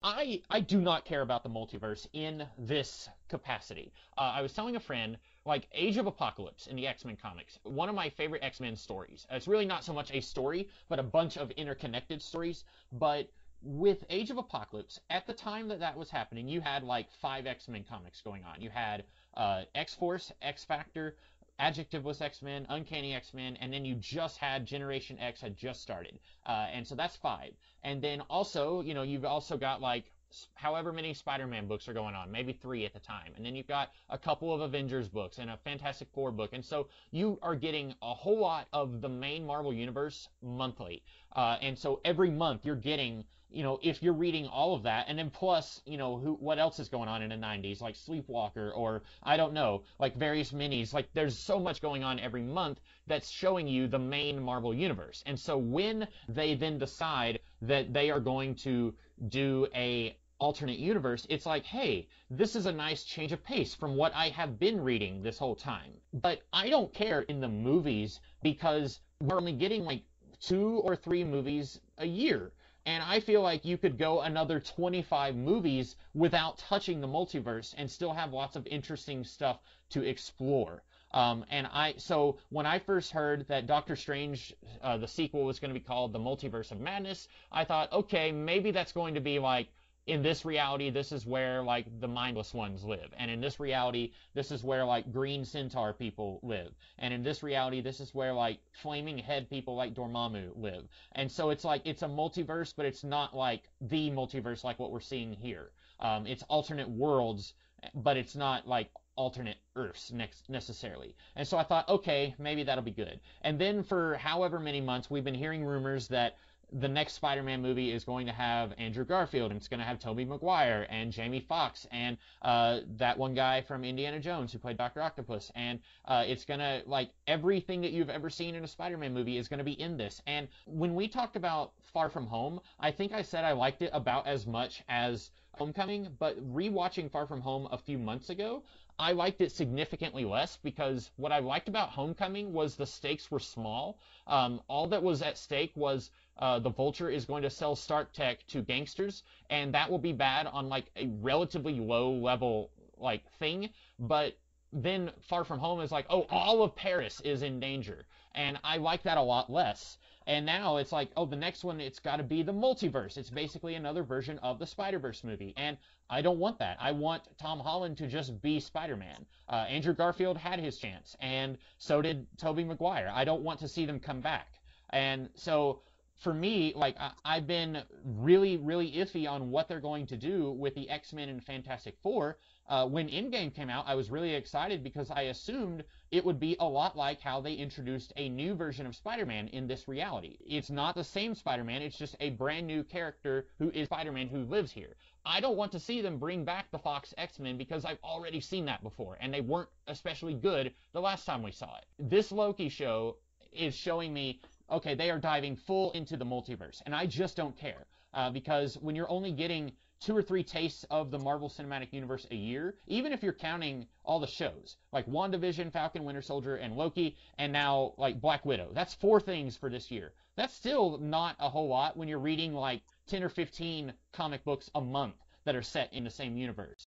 I do not care about the multiverse in this capacity. I was telling a friend, like, Age of Apocalypse in the X-Men comics, one of my favorite X-Men stories. It's really not so much a story, but a bunch of interconnected stories. But with Age of Apocalypse, at the time that that was happening, you had like 5 X-Men comics going on. You had X-Force, X-Factor, Adjectiveless X-Men, Uncanny X-Men, and then you just had Generation X had just started. And so that's 5. And then also, you know, you've also got like however many Spider-Man books are going on, maybe 3 at the time. And then you've got a couple of Avengers books and a Fantastic Four book. And so you are getting a whole lot of the main Marvel Universe monthly. And so every month you're getting, you know, if you're reading all of that, and then plus, you know, what else is going on in the 90s, like Sleepwalker, or I don't know, like various minis, like there's so much going on every month that's showing you the main Marvel Universe. And so when they then decide that they are going to do a alternate universe, it's like, hey, this is a nice change of pace from what I have been reading this whole time. But I don't care in the movies because we're only getting like 2 or 3 movies a year. And I feel like you could go another 25 movies without touching the multiverse and still have lots of interesting stuff to explore. So when I first heard that Doctor Strange, the sequel was going to be called The Multiverse of Madness, I thought, okay, maybe that's going to be like, in this reality, this is where, like, the mindless ones live. And in this reality, this is where, like, green centaur people live. And in this reality, this is where, like, flaming head people like Dormammu live. And so it's like, it's a multiverse, but it's not, like, the multiverse like what we're seeing here. It's alternate worlds, but it's not, like, alternate Earths necessarily. And so I thought, okay, maybe that'll be good. And then for however many months, we've been hearing rumors that the next Spider-Man movie is going to have Andrew Garfield, and it's going to have Tobey Maguire and Jamie Foxx and that one guy from Indiana Jones who played Dr. Octopus, and it's going to, like, everything that you've ever seen in a Spider-Man movie is going to be in this. And when we talked about Far From Home, I think I said I liked it about as much as Homecoming, but rewatching Far From Home a few months ago, I liked it significantly less because what I liked about Homecoming was the stakes were small. All that was at stake was the Vulture is going to sell Stark Tech to gangsters, and that will be bad on like a relatively low level like thing. But then Far From Home is like, oh, all of Paris is in danger, and I like that a lot less. And now it's like, oh, the next one, it's got to be the multiverse. It's basically another version of the Spider-Verse movie. And I don't want that. I want Tom Holland to just be Spider-Man. Andrew Garfield had his chance, and so did Tobey Maguire. I don't want to see them come back. And so for me, like, I've been really, really iffy on what they're going to do with the X-Men and Fantastic Four. When Endgame came out, I was really excited because I assumed it would be a lot like how they introduced a new version of Spider-Man in this reality. It's not the same Spider-Man, it's just a brand new character who is Spider-Man who lives here. I don't want to see them bring back the Fox X-Men because I've already seen that before, and they weren't especially good the last time we saw it. This Loki show is showing me, okay, they are diving full into the multiverse, and I just don't care. Because when you're only getting 2 or 3 tastes of the Marvel Cinematic Universe a year, even if you're counting all the shows, like WandaVision, Falcon, Winter Soldier, and Loki, and now, like, Black Widow. That's 4 things for this year. That's still not a whole lot when you're reading, like, 10 or 15 comic books a month that are set in the same universe.